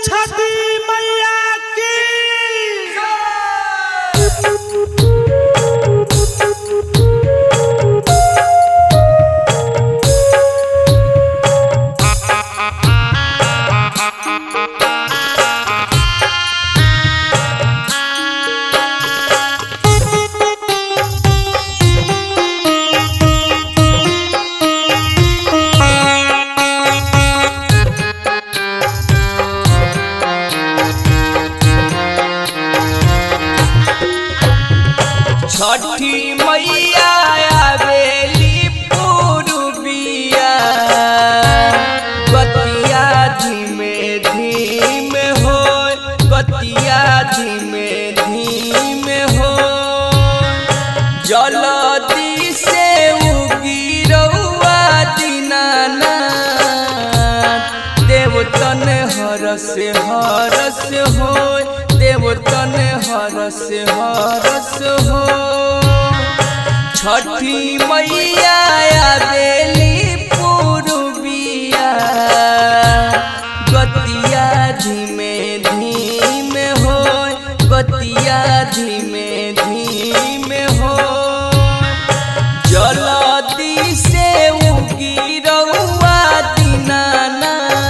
छठी मैया की छठी मैया आवेली पूर्विया बतिया धीमे धीमे हो बतिया धीमे धीमे हो जल्दी से उगी रउआ दीनानाथ देवतन हरस हरस हो देवतन हरस हरस हो छठी मैया आवेली पूर्विया बतिया धीमे धीमे हो बतिया धीमे धीमे हो जल्दी से उगी रउआ दीनानाथ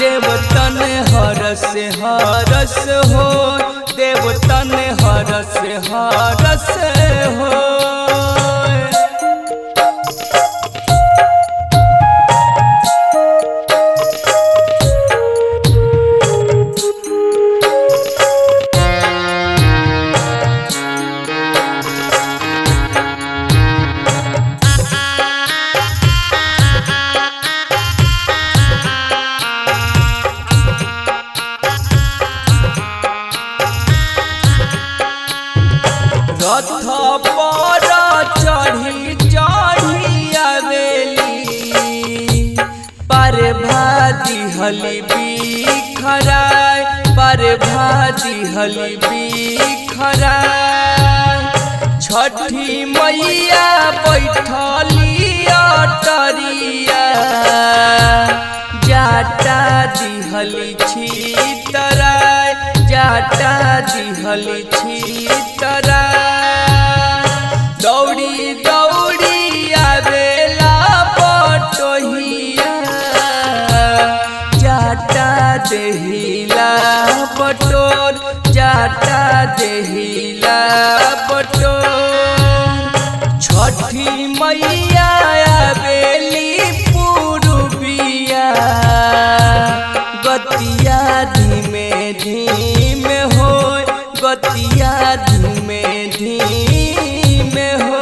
देवतन हरस हरस हो देवतन हरस हरस हो रथ पर चढ़ी चढ़ी आवेली पर भादी हली बिखराय पर भादी हली बिखराय छठी मैया बैठली अटरिया जाटा दिहली छितराय जाटा दिहली छितराय दौड़ी दौड़ी आवेला बटोहिया जाटा देहिला बटोर जाटा देहिला बटोर छठी मैया आवेली पूर्विया गतिया धीमे धीमे हो गतिया धीमे धीमे हो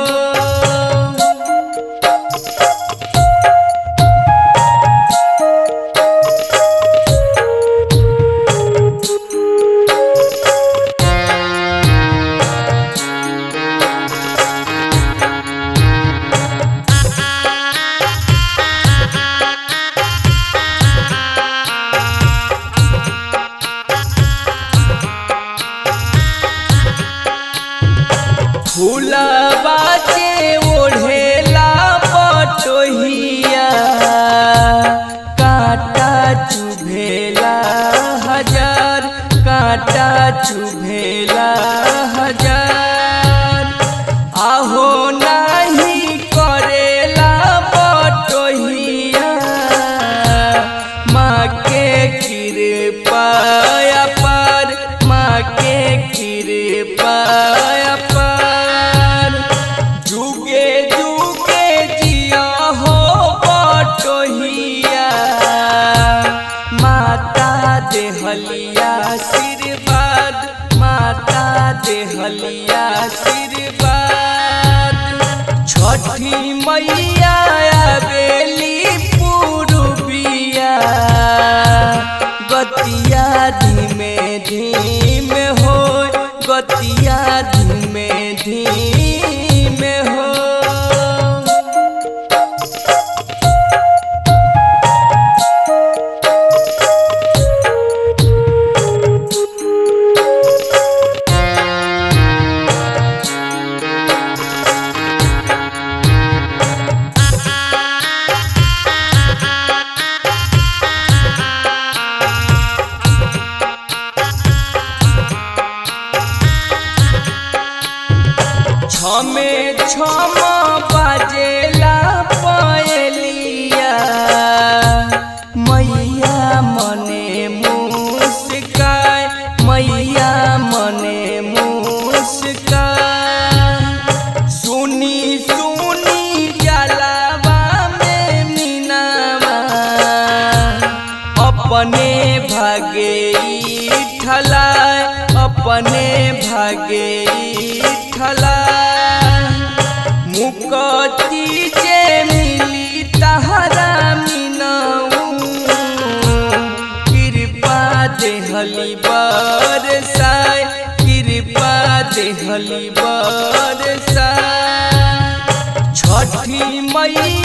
छम बाजेला पयलिया मैया मने मुस्काय मैया मने मुस्काय सुनी सुनी जलावा में मीनावा अपने भागे ठलाय अपने भागे ठलाय मुक्ति जे मिली तहरा मीनाऊ कृपा देहली बरसाय कृपा देहली बरसाय छठी मैया